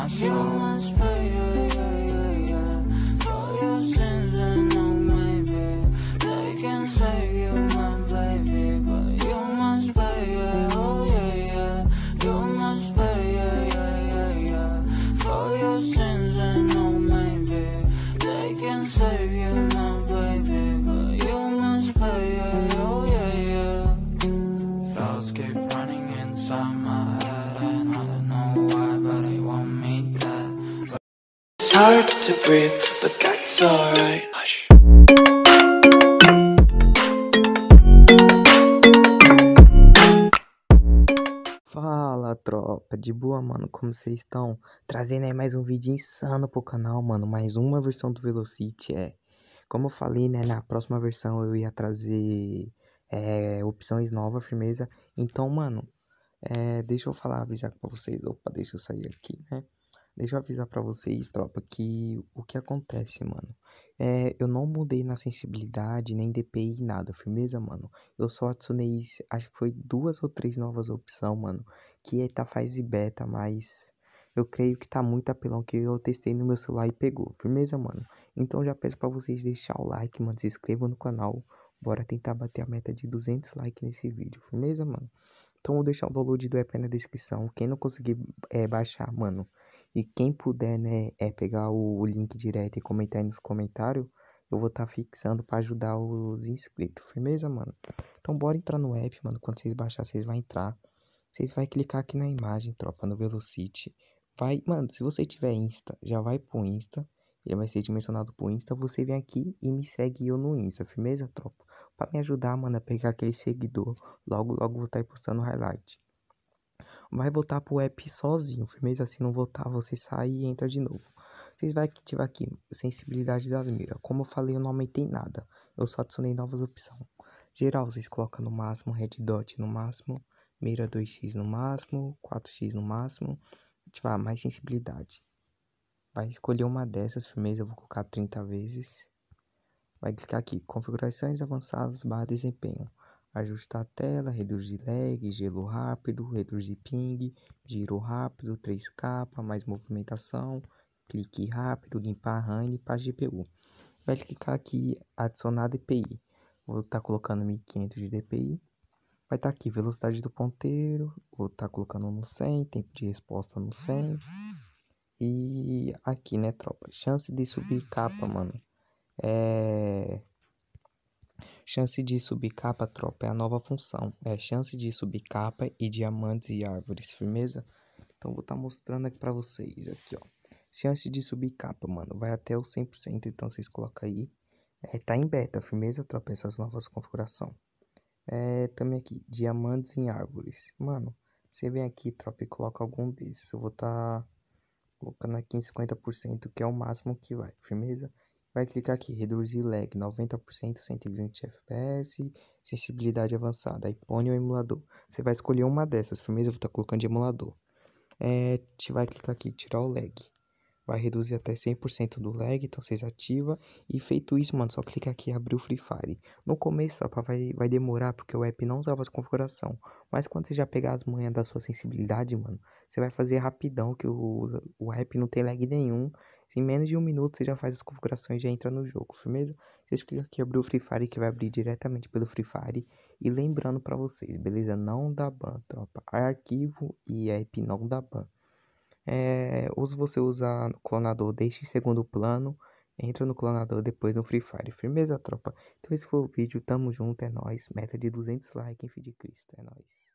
my soul. You must pay, for your sins. I know maybe they can save you, my baby, but you must pay, oh yeah. You must pay, for your sins. I know maybe they can save you, my baby, but you must pay, oh yeah. Thoughts keep running inside my head, and I don't know why, but they want me dead. It's hard to breathe, but that's alright. Hush. Fala, tropa, de boa, mano, como vocês estão? Trazendo aí mais um vídeo insano pro canal, mano, mais uma versão do Velocity, como eu falei, né, na próxima versão eu ia trazer opções novas, firmeza. Então, mano, deixa eu avisar pra vocês, opa, deixa eu sair aqui, né? Deixa eu avisar pra vocês, tropa, que o que acontece, mano, eu não mudei na sensibilidade, nem DPI, nada, firmeza, mano. Eu só adicionei, acho que foi 2 ou 3 novas opções, mano, que tá fase beta, mas eu creio que tá muito apelão, que eu testei no meu celular e pegou, firmeza, mano. Então já peço pra vocês deixar o like, mano, se inscrevam no canal, bora tentar bater a meta de 200 likes nesse vídeo, firmeza, mano. Então vou deixar o download do EP na descrição, quem não conseguir baixar, mano, e quem puder, né, pegar o link direto e comentar aí nos comentários, eu vou estar fixando para ajudar os inscritos, firmeza, mano? Então bora entrar no app, mano, quando vocês baixar, vocês vão entrar. Vocês vão clicar aqui na imagem, tropa, no Velocity. Vai, mano, se você tiver Insta, já vai pro Insta. Ele vai ser dimensionado pro Insta. Você vem aqui e me segue eu no Insta, firmeza, tropa? Pra me ajudar, mano, a pegar aquele seguidor. Logo, logo vou estar aí postando highlight. Vai voltar pro app sozinho, firmeza? Se não voltar, você sai e entra de novo. Vocês vão ativar aqui, sensibilidade das miras. Como eu falei, eu não aumentei nada. Eu só adicionei novas opções. Geral, vocês colocam no máximo, red dot no máximo, mira 2x no máximo, 4x no máximo. Ativar mais sensibilidade. Vai escolher uma dessas, firmeza? Eu vou colocar 30 vezes. Vai clicar aqui, configurações avançadas barra desempenho. Ajustar a tela, reduzir lag, gelo rápido, reduzir ping, giro rápido, 3K, mais movimentação, clique rápido, limpar a RAM e limpar a GPU. Vai clicar aqui, adicionar DPI. Vou estar colocando 1500 de DPI. Vai estar aqui, velocidade do ponteiro, vou estar colocando no 100, tempo de resposta no 100. E aqui, né, tropa, chance de subir capa, mano. Chance de subir capa, tropa, é a nova função. Chance de subir capa e diamantes e árvores, firmeza? Então vou estar mostrando aqui pra vocês, aqui, ó. Chance de subir capa, mano, vai até o 100%, então vocês colocam aí. Tá em beta, firmeza, tropa, essas novas configurações. Também aqui, diamantes em árvores. Mano, você vem aqui, tropa, e coloca algum desses. Eu vou estar colocando aqui em 50%, que é o máximo que vai, firmeza? Vai clicar aqui, reduzir lag, 90%, 120 FPS, sensibilidade avançada. Aí põe o emulador. Você vai escolher uma dessas, firmeza? Eu vou estar colocando de emulador. Vai clicar aqui, tirar o lag. Vai reduzir até 100% do lag, então vocês ativam. E feito isso, mano, só clica aqui e abrir o Free Fire. No começo, tropa, vai demorar, porque o app não usava as configuração. Mas quando você já pegar as manhas da sua sensibilidade, mano, você vai fazer rapidão, que o app não tem lag nenhum. Em menos de 1 minuto você já faz as configurações e já entra no jogo, firmeza? Vocês clicam aqui, abrir o Free Fire, que vai abrir diretamente pelo Free Fire. E lembrando pra vocês, beleza? Não dá ban, tropa. Arquivo e app não dá ban. Ou se você usar clonador, deixe em segundo plano, entra no clonador depois no Free Fire, firmeza, tropa? Então esse foi o vídeo, tamo junto, é nóis, meta de 200 likes em fim de Cristo, é nóis.